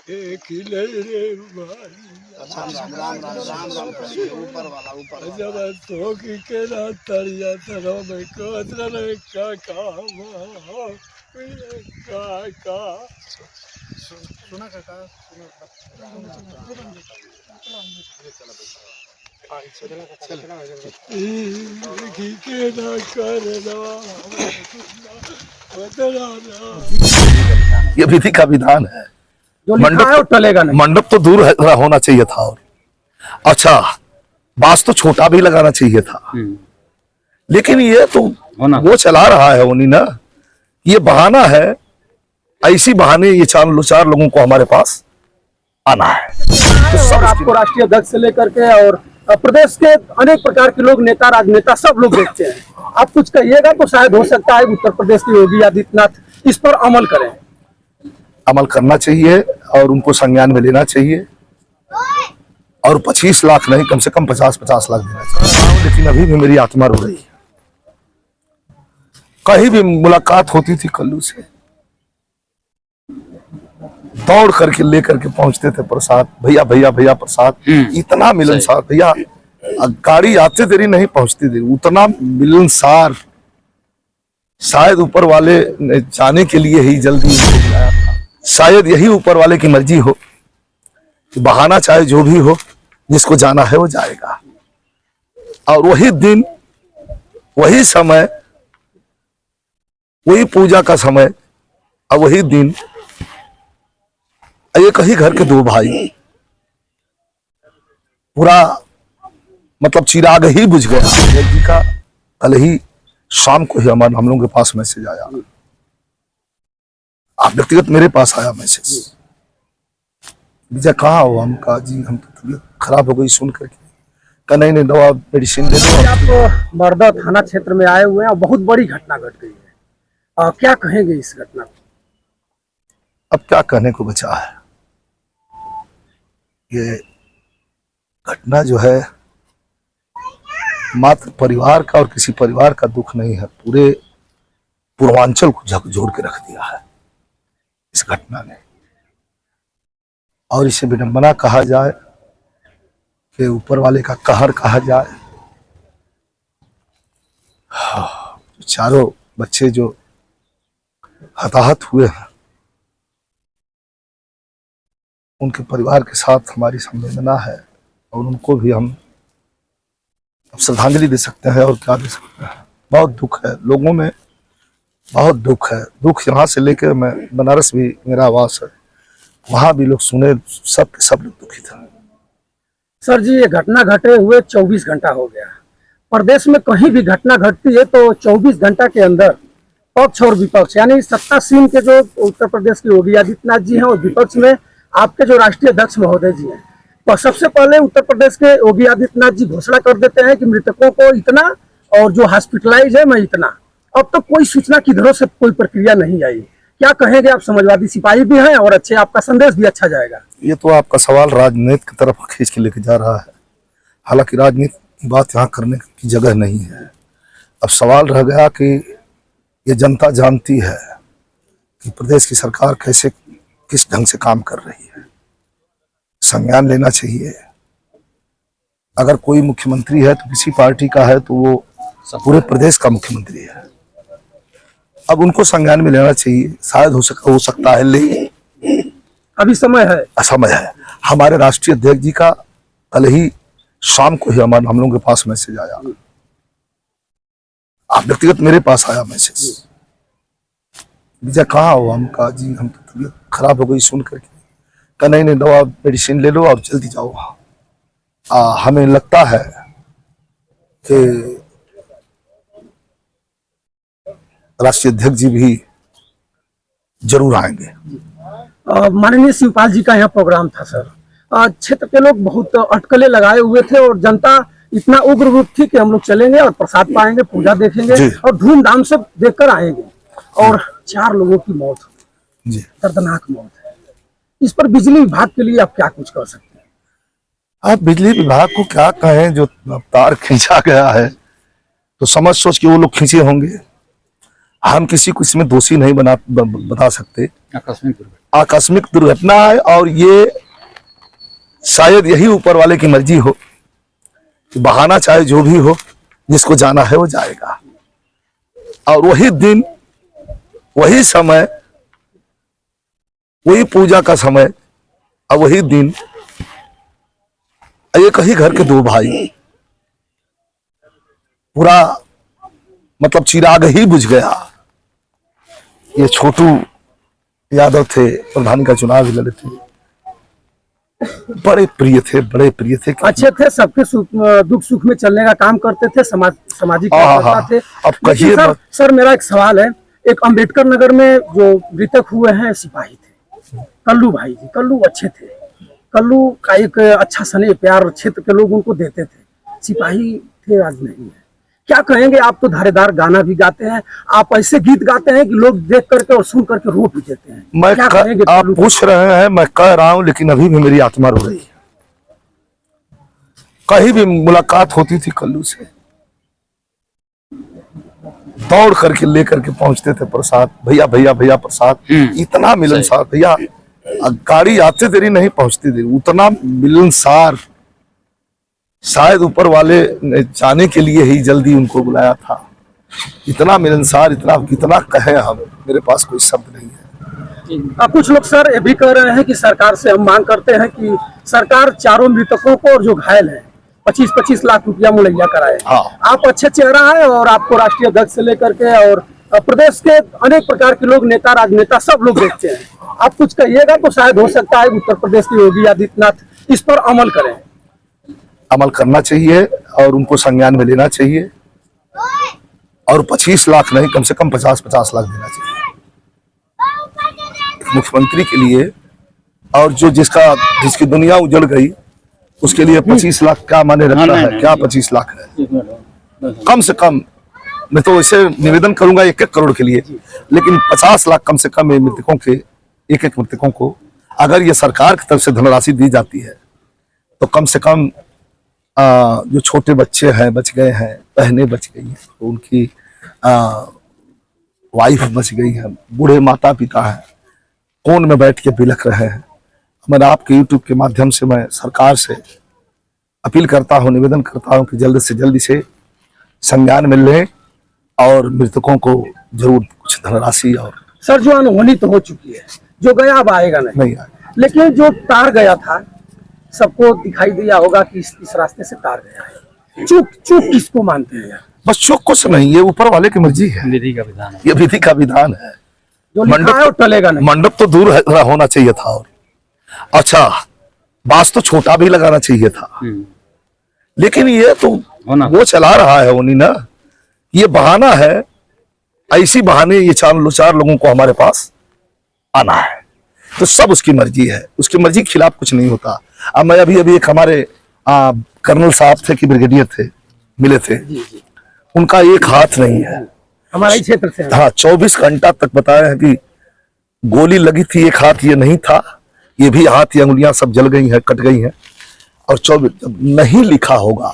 एक ही नहीं रे भाई। ऊपर वाला ऊपर जब तो के ना तरिया तरो में कोतरा ने का सुना काका के ना करना ये विधि का विधान है। मंडप टलेगा नहीं। मंडप तो दूर होना चाहिए था। और अच्छा, बांस तो छोटा भी लगाना चाहिए था, लेकिन ये तो वो चला रहा है उन्हीं ना। ये बहाना है, ऐसी बहाने ये चार लोगों को हमारे पास आना है। तो सब आपको राष्ट्रीय अध्यक्ष से लेकर के और प्रदेश के अनेक प्रकार के लोग, नेता राजनेता सब लोग देखते हैं। आप कुछ कहिएगा तो शायद हो सकता है उत्तर प्रदेश के योगी आदित्यनाथ इस पर अमल करें। अमल करना चाहिए और उनको संज्ञान में लेना चाहिए, और 25 लाख नहीं, कम से कम 50-50 लाख देना चाहिए। लेकिन अभी भी मेरी आत्मा रो रही है। कहीं भी मुलाकात होती थी कल्लू से, दौड़ करके लेकर के पहुंचते थे प्रसाद। भैया भैया भैया प्रसाद। इतना मिलनसार भैया, गाड़ी आते देरी नहीं पहुंचती थी, उतना मिलनसार। शायद ऊपर वाले ने जाने के लिए ही जल्दी बुलाया था। शायद यही ऊपर वाले की मर्जी हो कि बहाना चाहे जो भी हो, जिसको जाना है वो जाएगा। और वही दिन, वही समय, वही पूजा का समय, और वही दिन एक ही घर के दो भाई, पूरा मतलब चिराग ही बुझ गया जी का। कल ही शाम को ही हम लोगों के पास मैसेज आया, आप व्यक्तिगत मेरे पास आया मैसेज, विजय कहाँ हो? हम कहा जी हम तो तबीयत खराब हो गई सुन करके। कहा नहीं दवा मेडिसिन दे दो। आप बरदा थाना क्षेत्र में आए हुए हैं और बहुत बड़ी घटना घट गई है, क्या कहेंगे इस घटना को? अब क्या कहने को बचा है। ये घटना जो है मात्र परिवार का और किसी परिवार का दुख नहीं है, पूरे पूर्वांचल को झकझोर के रख दिया है इस घटना ने। और इसे विडंबना कहा जाए कि ऊपर वाले का कहर कहा जाए। चारों बच्चे जो हताहत हुए हैं, उनके परिवार के साथ हमारी संवेदना है, और उनको भी हम अब श्रद्धांजलि दे सकते हैं और क्या दे सकते हैं। बहुत दुख है लोगों में, बहुत दुख है। दुख यहाँ से लेकर मैं बनारस भी मेरा आवास है, वहां भी लोग सुने, सब लोग दुखित हैं। सर जी, ये घटना घटे हुए 24 घंटा हो गया। प्रदेश में कहीं भी घटना घटती है तो 24 घंटा के अंदर पक्ष और विपक्ष, यानी सत्तासीन के जो उत्तर प्रदेश के योगी आदित्यनाथ जी हैं और विपक्ष में आपके जो राष्ट्रीय अध्यक्ष महोदय जी हैं, तो सबसे पहले उत्तर प्रदेश के योगी आदित्यनाथ जी घोषणा कर देते हैं कि मृतकों को इतना और जो हॉस्पिटलाइज है मैं इतना। अब तक कोई सूचना किधरों से कोई प्रक्रिया नहीं आई। क्या कहेंगे? आप समाजवादी सिपाही भी हैं और अच्छे, आपका संदेश भी अच्छा जाएगा। ये तो आपका सवाल राजनीति की तरफ खींच के लेके जा रहा है, हालांकि राजनीति की बात यहाँ करने की जगह नहीं है। अब सवाल रह गया कि ये जनता जानती है कि प्रदेश की सरकार कैसे, किस ढंग से काम कर रही है। संज्ञान लेना चाहिए। अगर कोई मुख्यमंत्री है तो किसी पार्टी का है तो वो पूरे प्रदेश का मुख्यमंत्री है। अब उनको संज्ञान में लेना चाहिए। शायद हो सकता है, लेकिन अभी समय है। हमारे राष्ट्रीय अध्यक्ष जी का कल ही शाम को ही हम लोगों के पास मैसेज आया, आप व्यक्तिगत मेरे पास आया मैसेज, विजय कहाँ हो? हम कहा जी हम तो तबीयत खराब हो गई सुन करके। कहा नहीं दवा मेडिसिन ले लो और जल्दी जाओ। हमें लगता है कि राष्ट्रीय अध्यक्ष जी भी जरूर आएंगे। माननीय शिवपाल जी का यहाँ प्रोग्राम था सर। क्षेत्र के लोग बहुत अटकलें लगाए हुए थे और जनता इतना उग्र रूप थी कि हम लोग चलेंगे और प्रसाद पाएंगे, पूजा देखेंगे और धूमधाम से देखकर आएंगे, और 4 लोगों की मौत हुई, दर्दनाक मौत है। इस पर बिजली विभाग के लिए आप क्या कुछ कर सकते हैं? आप बिजली विभाग को क्या कहें, जो तार खींचा गया है तो समझ सोच के वो लोग खींचे होंगे। हम किसी को इसमें दोषी नहीं बता सकते। आकस्मिक दुर्घटना आकस्मिक दुर्घटना है और ये शायद यही ऊपर वाले की मर्जी हो कि बहाना चाहे जो भी हो, जिसको जाना है वो जाएगा। और वही दिन, वही समय, वही पूजा का समय और वही दिन, एक ही घर के दो भाई, पूरा मतलब चिराग ही बुझ गया। ये छोटू यादव थे, प्रधानी का चुनाव लड़े थे, बड़े प्रिय थे, बड़े प्रिय थे, अच्छे थे, सबके दुख सुख में चलने का काम करते थे, सामाजिक कार्यकर्ता थे। अब कहिए सर मेरा एक सवाल है, एक अंबेडकर नगर में जो मृतक हुए हैं सिपाही थे, कल्लू भाई जी, कल्लू अच्छे थे, कल्लू का एक अच्छा स्नेह प्यार क्षेत्र के लोग उनको देते थे, सिपाही थे, आज नहीं है। क्या कहेंगे आप? तो धारेदार गाना भी गाते हैं, आप ऐसे गीत गाते हैं कि लोग देख करके और सुन करके रो भी देते हैं। आप पूछ रहे हैं, मैं कह रहा हूं, लेकिन अभी भी मेरी आत्मा रो रही है। कहीं भी मुलाकात होती थी कल्लू से, दौड़ करके लेकर के पहुंचते थे प्रसाद, भैया भैया भैया प्रसाद। इतना मिलनसार भैया, गाड़ी आते देरी नहीं पहुंचती थी, उतना मिलनसार। शायद ऊपर वाले ने जाने के लिए ही जल्दी उनको बुलाया था। इतना मिलनसार, इतना कितना कहें हम, मेरे पास कोई शब्द नहीं है। कुछ लोग सर ये भी कह रहे हैं कि सरकार से हम मांग करते हैं कि सरकार चारों मृतकों को और जो घायल हैं 25-25 लाख रुपया मुहैया कराए। आप अच्छे चेहरा है और आपको राष्ट्रीय अध्यक्ष से लेकर के और प्रदेश के अनेक प्रकार के लोग, नेता, राजनेता, सब लोग देखते हैं। आप कुछ कहिएगा तो शायद हो सकता है उत्तर प्रदेश के योगी आदित्यनाथ इस पर अमल करें। अमल करना चाहिए और उनको संज्ञान में लेना चाहिए, और 25 लाख नहीं, कम से कम 50-50 लाख देना चाहिए मुख्यमंत्री के लिए। और जो जिसकी दुनिया उजड़ गई उसके लिए 25 लाख क्या माने रखता है? क्या 25 लाख है? कम से कम मैं तो इसे निवेदन करूंगा 1-1 करोड़ के लिए, लेकिन 50 लाख कम से कम मृतकों के, एक मृतकों को अगर ये सरकार की तरफ से धनराशि दी जाती है तो कम से कम जो छोटे बच्चे हैं बच गए हैं, बहनें बच गई हैं, तो उनकी वाइफ बच गई है, बूढ़े माता पिता हैं, कोन में बैठ के बिलख रहे हैं। मैं आपके यूट्यूब के माध्यम से मैं सरकार से अपील करता हूं, निवेदन करता हूं कि जल्द से जल्द इसे संज्ञान में लें और मृतकों को जरूर कुछ धनराशि। और सर जो अनहोनी तो हो चुकी है, जो गया अब आएगा नहीं आएगा, लेकिन जो तार गया था सबको दिखाई दिया होगा कि इस रास्ते से तार गया है। चूक किसको मानते हैं? बस चूक कुछ नहीं, ये ऊपर वाले की मर्जी है, विधि का विधान है, ये विधि का विधान है। जो लिखा है वो टलेगा नहीं। मंडप तो दूर होना चाहिए था, और अच्छा बांस तो छोटा भी लगाना चाहिए था, लेकिन ये तो वो चला रहा है उन्हीं ना, ये बहाना है। ऐसी बहाने ये चार लोगों को हमारे पास आना है, तो सब उसकी मर्जी है, उसकी मर्जी के खिलाफ कुछ नहीं होता। अब मैं अभी एक हमारे कर्नल साहब थे कि ब्रिगेडियर थे, मिले थे, उनका एक हाथ नहीं है, हमारे क्षेत्र से। हाँ, 24 घंटा तक बताया है कि गोली लगी थी, एक हाथ ये नहीं था, ये भी हाथ, ये अंगुलियां सब जल गई हैं, कट गई हैं। और 24 जब नहीं लिखा होगा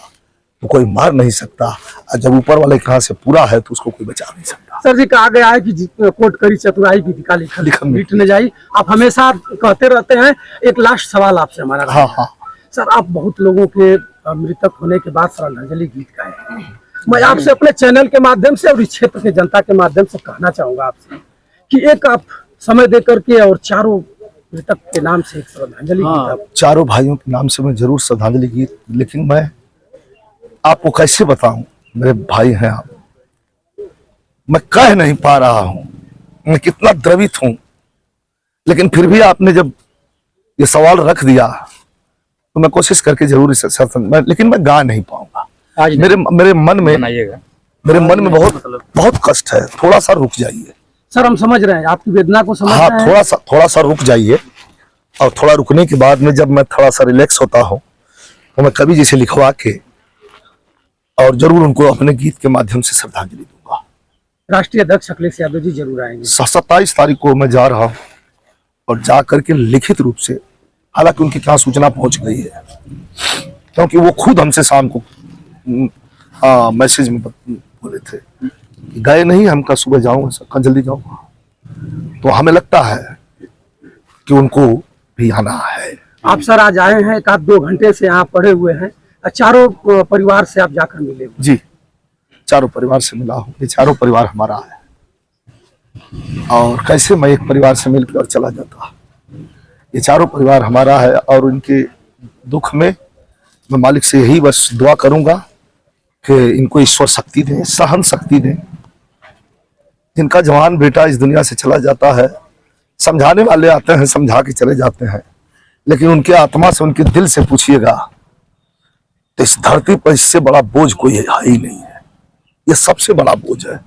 तो कोई मार नहीं सकता, और जब ऊपर वाले के हाथ से पूरा है तो उसको कोई बचा नहीं सकता। सर जी कहा गया है कि कोट करी चतुराई विधि का लिखा मिट न जाई। आप हमेशा कहते रहते हैं। एक लास्ट सवाल आपसे हमारा। हाँ। सर आप बहुत लोगों के मृतक होने के बाद श्रद्धांजलि गीत गाए, मैं आपसे अपने चैनल के माध्यम से और इस क्षेत्र के जनता के माध्यम से कहना चाहूंगा आपसे कि एक आप समय दे करके और चारों मृतक के नाम से एक श्रद्धांजलि गीत। चारों भाइयों के नाम से मैं जरूर श्रद्धांजलि गीत, लेकिन मैं आपको कैसे बताऊं, मेरे भाई हैं आप, मैं कह नहीं पा रहा हूं, मैं कितना द्रवित हूं। लेकिन फिर भी आपने जब ये सवाल रख दिया तो मैं कोशिश करके जरूर इसे, लेकिन मैं गा नहीं पाऊंगा। मेरे मन में बहुत कष्ट है, थोड़ा सा रुक जाइए। सर हम समझ रहे हैं आपकी वेदना को, समझ रहे हैं। थोड़ा सा रुक जाइए, और थोड़ा रुकने के बाद में जब मैं थोड़ा सा रिलैक्स होता हूँ तो मैं कवि जैसे लिखवा के और जरूर उनको अपने गीत के माध्यम से श्रद्धांजलि दूंगा। राष्ट्रीय अध्यक्ष अखिलेश यादव जी जरूर आएंगे। 27 तारीख को मैं जा रहा हूँ, और जा करके लिखित रूप से, हालांकि उनकी क्या सूचना पहुंच गई है, क्योंकि वो खुद हमसे शाम को मैसेज में बोले थे कि गए नहीं, हम कल सुबह जाऊंगा, कल जल्दी जाऊंगा। तो हमें लगता है कि उनको भी आना है। आप सर आज आए हैं, 1-2 घंटे से यहाँ पड़े हुए हैं, चारों परिवार से आप जाकर मिले हुए। जी, चारों परिवार से मिला हूँ। ये चारों परिवार हमारा है, और कैसे मैं एक परिवार से मिलकर चला जाता। ये चारों परिवार हमारा है, और उनके दुख में मैं मालिक से यही बस दुआ करूंगा कि इनको ईश्वर शक्ति दें, सहन शक्ति दें। जिनका जवान बेटा इस दुनिया से चला जाता है, समझाने वाले आते हैं, समझा के चले जाते हैं, लेकिन उनके आत्मा से, उनके दिल से पूछिएगा तो इस धरती पर इससे बड़ा बोझ कोई है ही नहीं है। ये सबसे बड़ा बोझ है,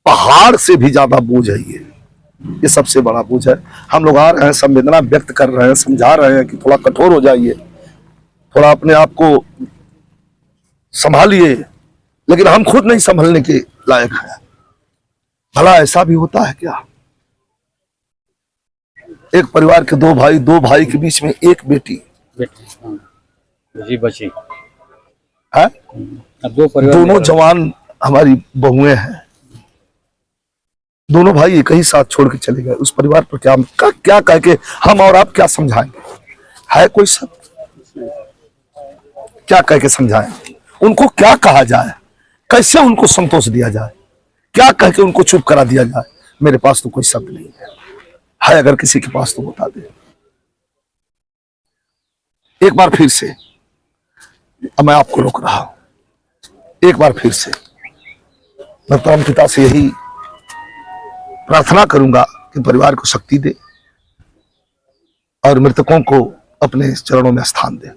पहाड़ से भी ज्यादा बोझ है ये सबसे बड़ा बोझ है। हम लोग आ रहे हैं, संवेदना व्यक्त कर रहे हैं, समझा रहे हैं कि थोड़ा कठोर हो जाइए, थोड़ा अपने आप को संभालिए, लेकिन हम खुद नहीं संभलने के लायक हैं। भला ऐसा भी होता है क्या? एक परिवार के दो भाई के बीच में एक बेटी जी बची है। दो परिवार, दोनों जवान हमारी बहुएं हैं। दोनों भाई एक ही साथ छोड़ के चले गए। उस परिवार पर क्या कह के हम और आप क्या समझाएंगे? है कोई सब? क्या कह के समझाएं? उनको क्या कहा जाए? कैसे उनको संतोष दिया जाए? क्या कह के उनको चुप करा दिया जाए? मेरे पास तो कोई शब्द नहीं है अगर किसी के पास तो बता दे। एक बार फिर से मैं आपको रोक रहा हूं, एक बार फिर से मैं परम पिता से यही प्रार्थना करूंगा कि परिवार को शक्ति दे और मृतकों को अपने चरणों में स्थान दे।